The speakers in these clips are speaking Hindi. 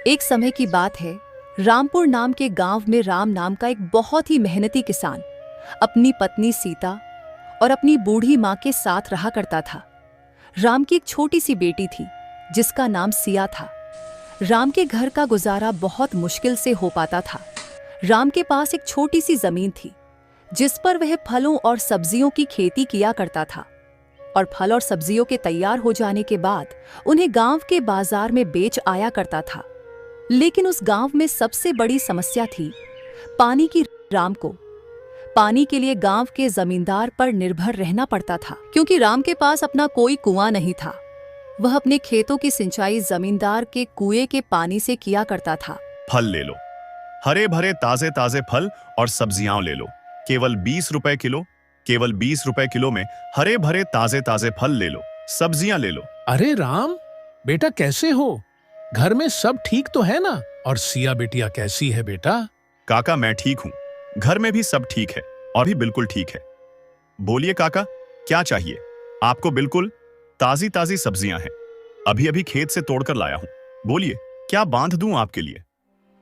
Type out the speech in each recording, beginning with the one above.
एक समय की बात है, रामपुर नाम के गांव में राम नाम का एक बहुत ही मेहनती किसान अपनी पत्नी सीता और अपनी बूढ़ी माँ के साथ रहा करता था। राम की एक छोटी सी बेटी थी जिसका नाम सिया था। राम के घर का गुजारा बहुत मुश्किल से हो पाता था। राम के पास एक छोटी सी जमीन थी जिस पर वह फलों और सब्जियों की खेती किया करता था और फल और सब्जियों के तैयार हो जाने के बाद उन्हें गांव के बाजार में बेच आया करता था। लेकिन उस गांव में सबसे बड़ी समस्या थी पानी की। राम को पानी के लिए गांव के जमींदार पर निर्भर रहना पड़ता था क्योंकि राम के पास अपना कोई कुआं नहीं था। वह अपने खेतों की सिंचाई जमींदार के कुएं के पानी से किया करता था। फल ले लो, हरे भरे ताजे ताजे फल और सब्जियां ले लो, केवल 20 रुपए किलो। केवल 20 रुपए किलो में हरे भरे ताजे ताजे फल ले लो, सब्जियां ले लो। अरे राम बेटा, कैसे हो? घर में सब ठीक तो है ना? और सिया बिटिया कैसी है बेटा? काका मैं ठीक हूँ, घर में भी सब ठीक है और भी बिल्कुल ठीक है। बोलिए काका, क्या चाहिए आपको? बिल्कुल ताजी ताजी सब्जियां हैं, अभी अभी खेत से तोड़कर लाया हूँ। बोलिए क्या बांध दूं आपके लिए?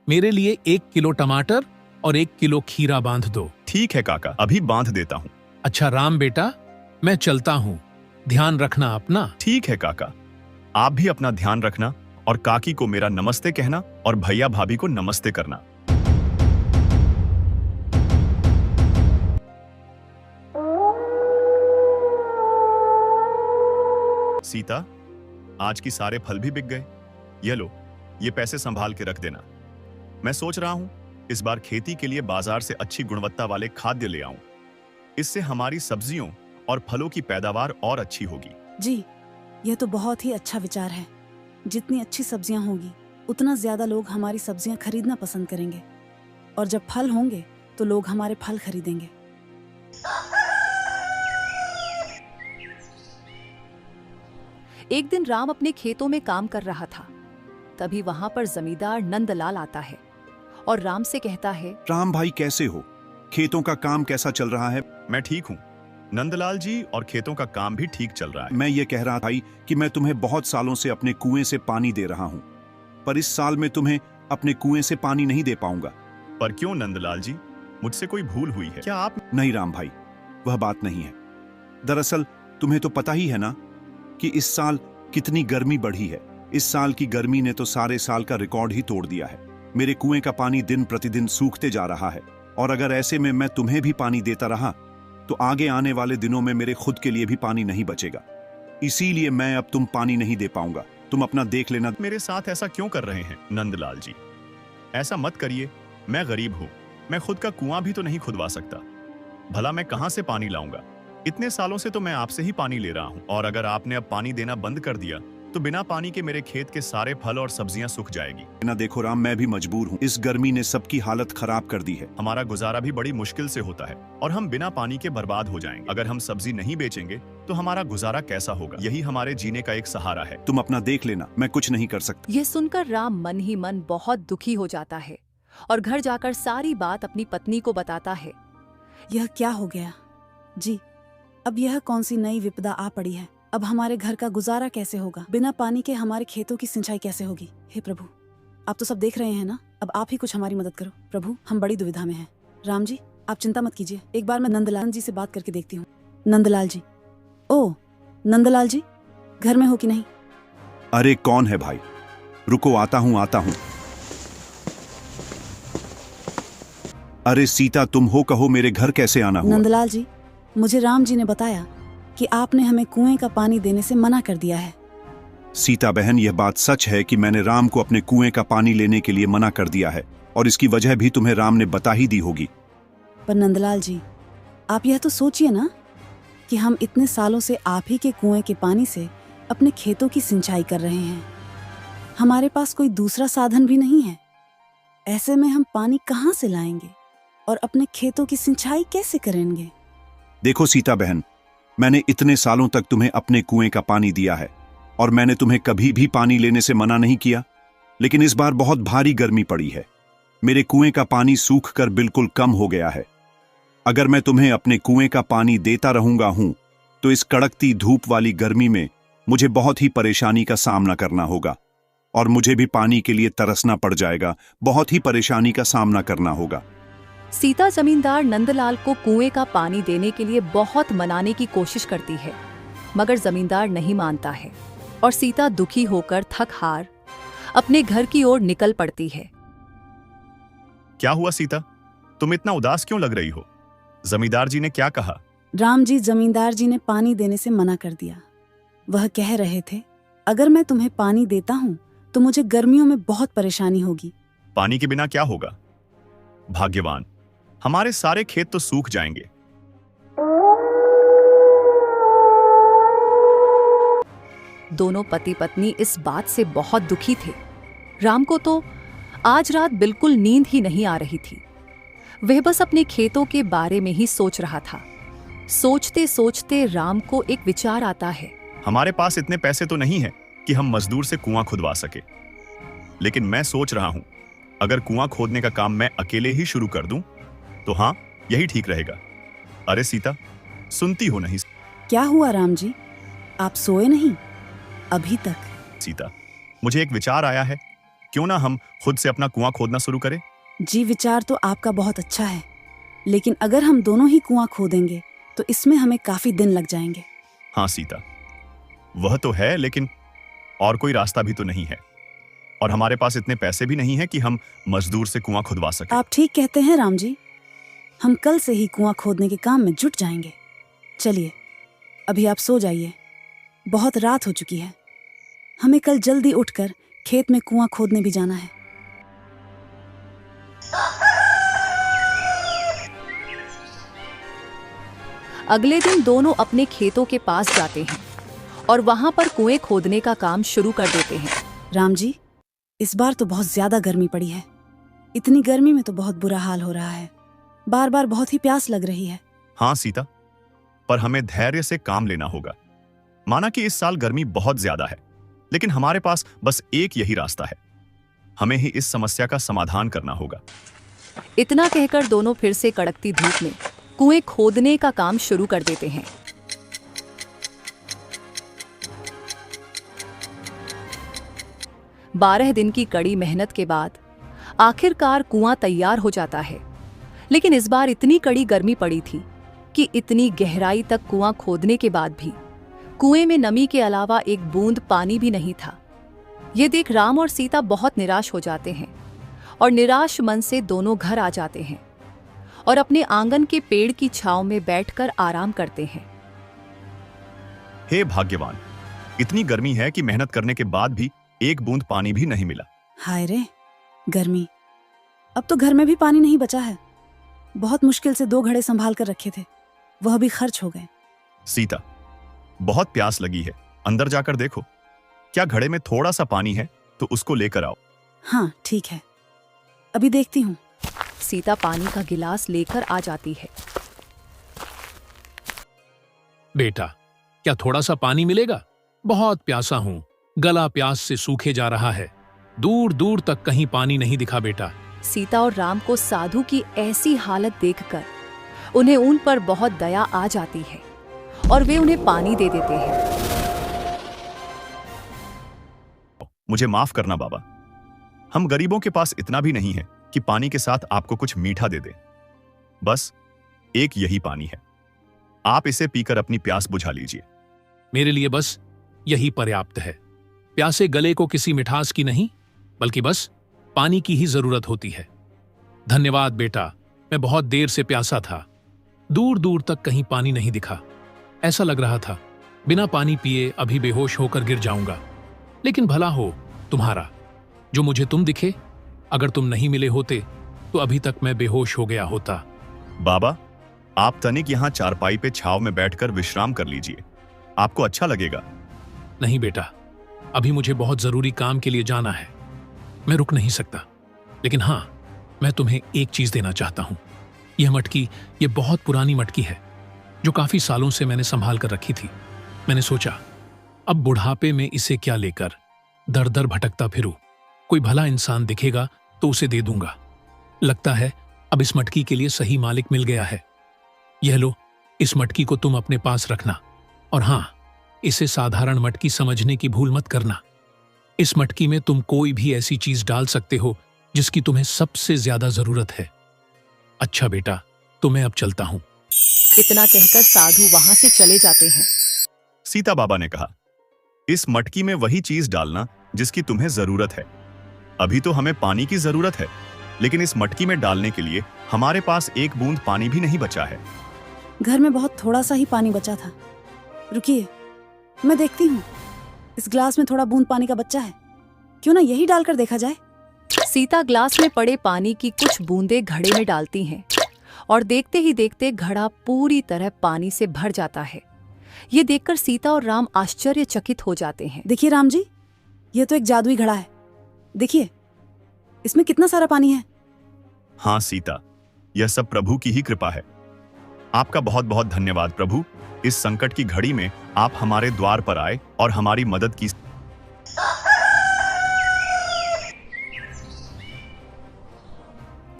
मेरे लिए 1 किलो टमाटर और 1 किलो खीरा बांध दो। ठीक है काका, अभी बांध देता हूँ। अच्छा राम बेटा, मैं चलता हूँ, ध्यान रखना अपना। ठीक है काका, आप भी अपना ध्यान रखना और काकी को मेरा नमस्ते कहना और भैया भाभी को नमस्ते करना। सीता, आज की सारे फल भी बिक गए। ये लो, ये पैसे संभाल के रख देना। मैं सोच रहा हूं इस बार खेती के लिए बाजार से अच्छी गुणवत्ता वाले खाद्य ले आऊं। इससे हमारी सब्जियों और फलों की पैदावार और अच्छी होगी। जी, यह तो बहुत ही अच्छा विचार है। जितनी अच्छी सब्जियां होंगी उतना ज्यादा लोग हमारी सब्जियां खरीदना पसंद करेंगे और जब फल होंगे तो लोग हमारे फल खरीदेंगे। एक दिन राम अपने खेतों में काम कर रहा था। तभी वहां पर जमींदार नंदलाल आता है और राम से कहता है, राम भाई कैसे हो? खेतों का काम कैसा चल रहा है? मैं ठीक हूँ नंदलाल जी, और खेतों का काम भी ठीक चल रहा है। मैं ये कह रहा था कि मैं तुम्हें बहुत सालों से अपने कुएं से पानी दे रहा हूँ, पर इस साल मैं तुम्हें अपने कुएं से पानी नहीं दे पाऊंगा। पर क्यों नंदलाल जी, मुझसे कोई भूल हुई है क्या? आप नहीं राम भाई, वह बात नहीं है। दरअसल तुम्हें तो पता ही है ना कि इस साल कितनी गर्मी बढ़ी है। इस साल की गर्मी ने तो सारे साल का रिकॉर्ड ही तोड़ दिया है। मेरे कुएं का पानी दिन प्रतिदिन सूखते जा रहा है और अगर ऐसे में मैं तुम्हें भी पानी देता रहा तो आगे आने वाले दिनों में मेरे खुद के लिए भी पानी नहीं बचेगा। इसीलिए मैं अब तुम पानी नहीं दे पाऊंगा। तुम अपना देख लेना। मेरे साथ ऐसा क्यों कर रहे हैं नंदलाल जी? ऐसा मत करिए, मैं गरीब हूँ, मैं खुद का कुआं भी तो नहीं खुदवा सकता। भला मैं कहां से पानी लाऊंगा? इतने सालों से तो मैं आपसे ही पानी ले रहा हूँ और अगर आपने अब पानी देना बंद कर दिया तो बिना पानी के मेरे खेत के सारे फल और सब्जियां सूख जाएगी। ना देखो राम, मैं भी मजबूर हूँ। इस गर्मी ने सबकी हालत खराब कर दी है। हमारा गुजारा भी बड़ी मुश्किल से होता है और हम बिना पानी के बर्बाद हो जाएंगे। अगर हम सब्जी नहीं बेचेंगे तो हमारा गुजारा कैसा होगा? यही हमारे जीने का एक सहारा है। तुम अपना देख लेना, मैं कुछ नहीं कर सकता। यह सुनकर राम मन ही मन बहुत दुखी हो जाता है और घर जाकर सारी बात अपनी पत्नी को बताता है। यह क्या हो गया जी? अब यह कौन सी नई विपदा आ पड़ी है? अब हमारे घर का गुजारा कैसे होगा? बिना पानी के हमारे खेतों की सिंचाई कैसे होगी? हे प्रभु, आप तो सब देख रहे हैं ना, अब आप ही कुछ हमारी मदद करो। प्रभु, हम बड़ी दुविधा में हैं। राम जी, आप चिंता मत कीजिए, एक बार मैं नंदलाल जी से बात करके देखती हूँ। नंदलाल जी, ओ नंदलाल जी, घर में हो कि नहीं? अरे कौन है भाई? रुको, आता हूँ आता हूँ। अरे सीता, तुम हो? कहो मेरे घर कैसे आना हुआ? नंदलाल जी, मुझे राम जी ने बताया कि आपने हमें कुएं का पानी देने से मना कर दिया है। सीता बहन, यह बात सच है कि मैंने राम को अपने कुएं का पानी लेने के लिए मना कर दिया है और इसकी वजह भी तुम्हें राम ने बता ही दी होगी। पर नंदलाल जी, आप यह तो सोचिए ना कि हम इतने सालों से आप ही के कुएं के पानी से अपने खेतों की सिंचाई कर रहे हैं। हमारे पास कोई दूसरा साधन भी नहीं है। ऐसे में हम पानी कहाँ से लाएंगे और अपने खेतों की सिंचाई कैसे करेंगे? देखो सीता बहन, मैंने इतने सालों तक तुम्हें अपने कुएं का पानी दिया है और मैंने तुम्हें कभी भी पानी लेने से मना नहीं किया, लेकिन इस बार बहुत भारी गर्मी पड़ी है। मेरे कुएं का पानी सूख कर बिल्कुल कम हो गया है। अगर मैं तुम्हें अपने कुएं का पानी देता रहूंगा हूं तो इस कड़कती धूप वाली गर्मी में मुझे बहुत ही परेशानी का सामना करना होगा। और मुझे भी पानी के लिए तरसना पड़ जाएगा। बहुत ही परेशानी का सामना करना होगा। सीता जमींदार नंदलाल को कुएं का पानी देने के लिए बहुत मनाने की कोशिश करती है, मगर जमींदार नहीं मानता है और सीता दुखी होकर थक हार अपने घर की ओर निकल पड़ती है। क्या हुआ सीता, तुम इतना उदास क्यों लग रही हो? जमींदार जी ने क्या कहा? राम जी, जमींदार जी ने पानी देने से मना कर दिया। वह कह रहे थे, अगर मैं तुम्हें पानी देता हूँ तो मुझे गर्मियों में बहुत परेशानी होगी। पानी के बिना क्या होगा? भाग्यवान, हमारे सारे खेत तो सूख जाएंगे। दोनों पति पत्नी इस बात से बहुत दुखी थे। राम को तो आज रात बिल्कुल नींद ही नहीं आ रही थी। वह बस अपने खेतों के बारे में ही सोच रहा था। सोचते सोचते राम को एक विचार आता है। हमारे पास इतने पैसे तो नहीं है कि हम मजदूर से कुआं खुदवा सके, लेकिन मैं सोच रहा हूं अगर कुआं खोदने का काम मैं अकेले ही शुरू कर दूं तो हाँ, यही ठीक रहेगा। अरे सीता, सुनती हो नहीं? क्या हुआ राम जी, आप सोए नहीं अभी तक? सीता, मुझे एक विचार आया है, क्यों ना हम खुद से अपना कुआं खोदना शुरू करें? जी, विचार तो आपका बहुत अच्छा है, लेकिन अगर हम दोनों ही कुआं खोदेंगे तो इसमें हमें काफी दिन लग जाएंगे। हाँ सीता, वह तो है, लेकिन और कोई रास्ता भी तो नहीं है, और हमारे पास इतने पैसे भी नहीं है कि हम मजदूर से कुआं खुदवा सकें। आप ठीक कहते हैं राम जी, हम कल से ही कुआं खोदने के काम में जुट जाएंगे। चलिए, अभी आप सो जाइए, बहुत रात हो चुकी है। हमें कल जल्दी उठकर खेत में कुआं खोदने भी जाना है। अगले दिन दोनों अपने खेतों के पास जाते हैं और वहां पर कुएं खोदने का काम शुरू कर देते हैं। राम जी, इस बार तो बहुत ज्यादा गर्मी पड़ी है। इतनी गर्मी में तो बहुत बुरा हाल हो रहा है। बार बार बहुत ही प्यास लग रही है। हाँ सीता, पर हमें धैर्य से काम लेना होगा। माना कि इस साल गर्मी बहुत ज्यादा है, लेकिन हमारे पास बस एक यही रास्ता है। हमें ही इस समस्या का समाधान करना होगा। इतना कहकर दोनों फिर से कड़कती धूप में कुएं खोदने का काम शुरू कर देते हैं। बारह दिन की कड़ी मेहनत के बाद आखिरकार कुआं तैयार हो जाता है, लेकिन इस बार इतनी कड़ी गर्मी पड़ी थी कि इतनी गहराई तक कुआं खोदने के बाद भी कुएं में नमी के अलावा एक बूंद पानी भी नहीं था। ये देख राम और सीता बहुत निराश हो जाते हैं और निराश मन से दोनों घर आ जाते हैं और अपने आंगन के पेड़ की छांव में बैठकर आराम करते हैं। हे भाग्यवान, इतनी गर्मी है कि मेहनत करने के बाद भी एक बूंद पानी भी नहीं मिला। हाय रे गर्मी, अब तो घर में भी पानी नहीं बचा है। बहुत मुश्किल से 2 घड़े संभाल कर रखे थे, वह भी खर्च हो गए। सीता, बहुत प्यास लगी है, अंदर जाकर देखो, क्या घड़े में थोड़ा सा पानी है तो उसको लेकर आओ। हाँ ठीक है, अभी देखती हूँ। सीता पानी का गिलास लेकर आ जाती है। बेटा, क्या थोड़ा सा पानी मिलेगा? बहुत प्यासा हूं, गला प्यास से सूखे जा रहा है। दूर दूर तक कहीं पानी नहीं दिखा बेटा। सीता और राम को साधु की ऐसी हालत देखकर उन्हें उन पर बहुत दया आ जाती है और वे उन्हें पानी दे देते हैं। मुझे माफ करना बाबा, हम गरीबों के पास इतना भी नहीं है कि पानी के साथ आपको कुछ मीठा दे दे। बस एक यही पानी है, आप इसे पीकर अपनी प्यास बुझा लीजिए। मेरे लिए बस यही पर्याप्त है। प्यासे गले को किसी मिठास की नहीं, बल्कि बस पानी की ही जरूरत होती है। धन्यवाद बेटा, मैं बहुत देर से प्यासा था। दूर दूर तक कहीं पानी नहीं दिखा। ऐसा लग रहा था बिना पानी पिए अभी बेहोश होकर गिर जाऊंगा। लेकिन भला हो तुम्हारा, जो मुझे तुम दिखे। अगर तुम नहीं मिले होते तो अभी तक मैं बेहोश हो गया होता। बाबा, आप तनिक यहां चारपाई पे छाव में बैठकर विश्राम कर लीजिए, आपको अच्छा लगेगा। नहीं बेटा, अभी मुझे बहुत जरूरी काम के लिए जाना है, मैं रुक नहीं सकता। लेकिन हां, मैं तुम्हें एक चीज देना चाहता हूं। यह मटकी, यह बहुत पुरानी मटकी है जो काफी सालों से मैंने संभाल कर रखी थी। मैंने सोचा अब बुढ़ापे में इसे क्या लेकर दर दर भटकता फिरूं। कोई भला इंसान दिखेगा तो उसे दे दूंगा। लगता है अब इस मटकी के लिए सही मालिक मिल गया है। यह लो, इस मटकी को तुम अपने पास रखना, और हां, इसे साधारण मटकी समझने की भूल मत करना। इस मटकी में तुम कोई भी ऐसी चीज डाल सकते हो जिसकी तुम्हें सबसे ज्यादा जरूरत है। अच्छा बेटा, तो मैं अब चलता हूं। इतना कहकर साधु वहां से चले जाते हैं। सीता बाबा ने कहा, इस मटकी में वही चीज डालना जिसकी तुम्हें जरूरत है। अभी तो हमें पानी की जरूरत है, लेकिन इस मटकी में डालने के लिए हमारे पास एक बूंद पानी भी नहीं बचा है। घर में बहुत थोड़ा सा ही पानी बचा था। रुकिए, मैं देखती हूँ। इस ग्लास में थोड़ा बूंद पानी का बच्चा है, क्यों ना यही डालकर देखा जाए। सीता ग्लास में पड़े पानी की कुछ बूंदें घड़े में डालती हैं और देखते ही देखते घड़ा पूरी तरह पानी से भर जाता है। ये देखकर सीता और राम आश्चर्यचकित हो जाते हैं। देखिए राम जी, ये तो एक जादुई घड़ा है। देखिए, इसमें कितना सारा पानी है। हाँ सीता, यह सब प्रभु की ही कृपा है। आपका बहुत बहुत धन्यवाद प्रभु। इस संकट की घड़ी में आप हमारे द्वार पर आए और हमारी मदद की।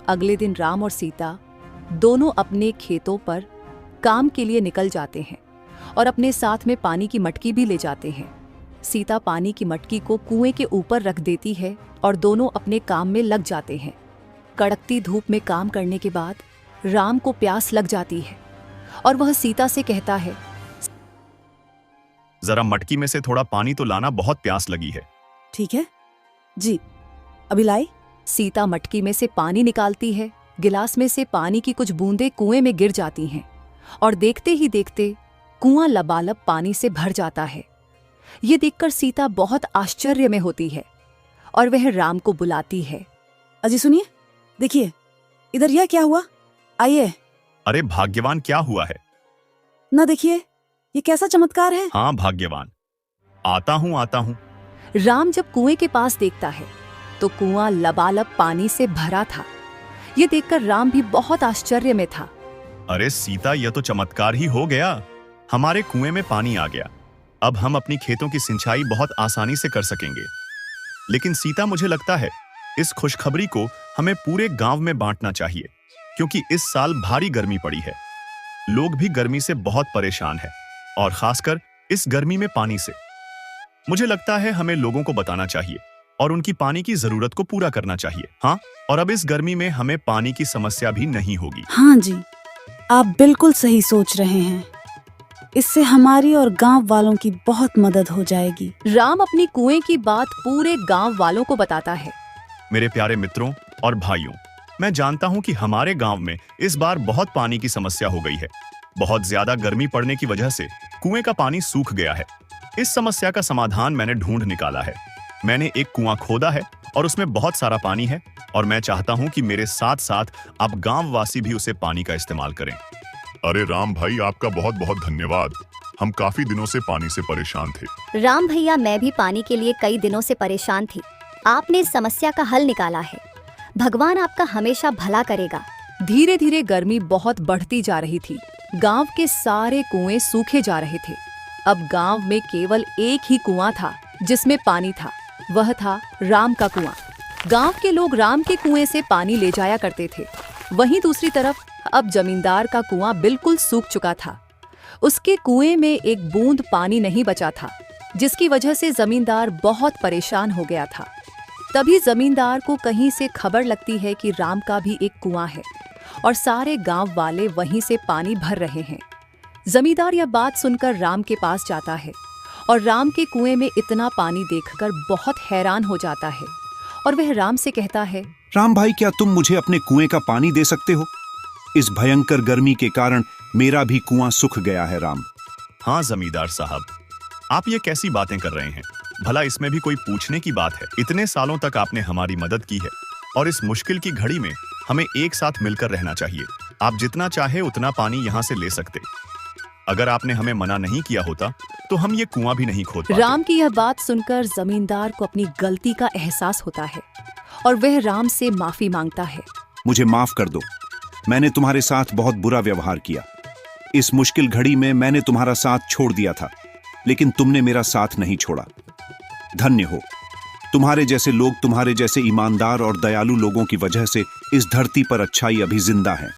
अगले दिन राम और सीता दोनों अपने खेतों पर काम के लिए निकल जाते हैं और अपने साथ में पानी की मटकी भी ले जाते हैं। सीता पानी की मटकी को कुएं के ऊपर रख देती है और दोनों अपने काम में लग जाते हैं। कड़कती धूप में काम करने के बाद राम को प्यास लग जाती है और वह सीता से कहता है, जरा मटकी में से थोड़ा पानी तो लाना, बहुत प्यास लगी है। ठीक है जी, अभी लाई। सीता मटकी में से पानी निकालती है। गिलास में से पानी की कुछ बूंदें कुएं में गिर जाती हैं और देखते ही देखते कुआं लबालब पानी से भर जाता है। ये देखकर सीता बहुत आश्चर्य में होती है और वह राम को बुलाती है। अजी सुनिए, देखिए इधर, यह क्या हुआ? आइए। अरे भाग्यवान, क्या हुआ है? ना देखिए, ये कैसा चमत्कार है। हाँ भाग्यवान, आता हूँ। राम जब कुएं के पास देखता है तो कुआं लबालब पानी से भरा था। ये देखकर राम भी बहुत आश्चर्य में था। अरे सीता, यह तो चमत्कार ही हो गया। हमारे कुएं में पानी आ गया। अब हम अपनी खेतों की सिंचाई बहुत आसानी से कर सकेंगे। लेकिन सीता, मुझे लगता है इस खुशखबरी को हमें पूरे गांव में बांटना चाहिए, क्योंकि इस साल भारी गर्मी पड़ी है। लोग भी गर्मी से बहुत परेशान हैं, और खासकर इस गर्मी में पानी से। मुझे लगता है हमें लोगों को बताना चाहिए और उनकी पानी की जरूरत को पूरा करना चाहिए। हाँ, और अब इस गर्मी में हमें पानी की समस्या भी नहीं होगी। हाँ जी, आप बिल्कुल सही सोच रहे हैं। इससे हमारी और गांव वालों की बहुत मदद हो जाएगी। राम अपनी कुएं की बात पूरे गांव वालों को बताता है। मेरे प्यारे मित्रों और भाइयों, मैं जानता हूं कि हमारे गांव में इस बार बहुत पानी की समस्या हो गई है। बहुत ज्यादा गर्मी पड़ने की वजह से कुएं का पानी सूख गया है। इस समस्या का समाधान मैंने ढूंढ निकाला है। मैंने एक कुआं खोदा है और उसमें बहुत सारा पानी है, और मैं चाहता हूं कि मेरे साथ साथ आप गांव वासी भी उसे पानी का इस्तेमाल करें। अरे राम भाई, आपका बहुत बहुत धन्यवाद। हम काफी दिनों से पानी से परेशान थे। राम भैया, मैं भी पानी के लिए कई दिनों से परेशान थी। आपने इस समस्या का हल निकाला है। भगवान आपका हमेशा भला करेगा। धीरे धीरे गर्मी बहुत बढ़ती जा रही थी। गांव के सारे कुएं सूखे जा रहे थे। अब गांव में केवल एक ही कुआं था जिसमें पानी था। वह था राम का कुआं। गांव के लोग राम के कुएं से पानी ले जाया करते थे। वहीं दूसरी तरफ अब जमींदार का कुआं बिल्कुल सूख चुका था। उसके कुएं में एक बूंद पानी नहीं बचा था, जिसकी वजह से जमींदार बहुत परेशान हो गया था। तभी जमींदार को कहीं से खबर लगती है कि राम का भी एक कुआं है और सारे गांव वाले वहीं से पानी भर रहे हैं। जमींदार यह बात सुनकर राम के पास जाता है और राम के कुएं में इतना पानी देखकर बहुत हैरान हो जाता है और वह राम से कहता है, राम भाई, क्या तुम मुझे अपने कुएं का पानी दे सकते हो? इस भयंकर गर्मी के कारण मेरा भी कुआं सूख गया है राम। हाँ जमींदार साहब, आप ये कैसी बातें कर रहे हैं? भला इसमें भी कोई पूछने की बात है? इतने सालों तक आपने हमारी मदद की है और इस मुश्किल की घड़ी में हमें एक साथ मिलकर रहना चाहिए। आप जितना चाहे उतना पानी यहाँ से ले सकते। अगर आपने हमें मना नहीं किया होता तो हम ये कुआं भी नहीं खोद पाते। राम की यह बात सुनकर जमींदार को अपनी गलती का एहसास होता है और वह राम से माफी मांगता है। मुझे माफ कर दो, मैंने तुम्हारे साथ बहुत बुरा व्यवहार किया। इस मुश्किल घड़ी में मैंने तुम्हारा साथ छोड़ दिया था, लेकिन तुमने मेरा साथ नहीं छोड़ा। धन्य हो, तुम्हारे जैसे लोग, तुम्हारे जैसे ईमानदार और दयालु लोगों की वजह से इस धरती पर अच्छाई अभी जिंदा है।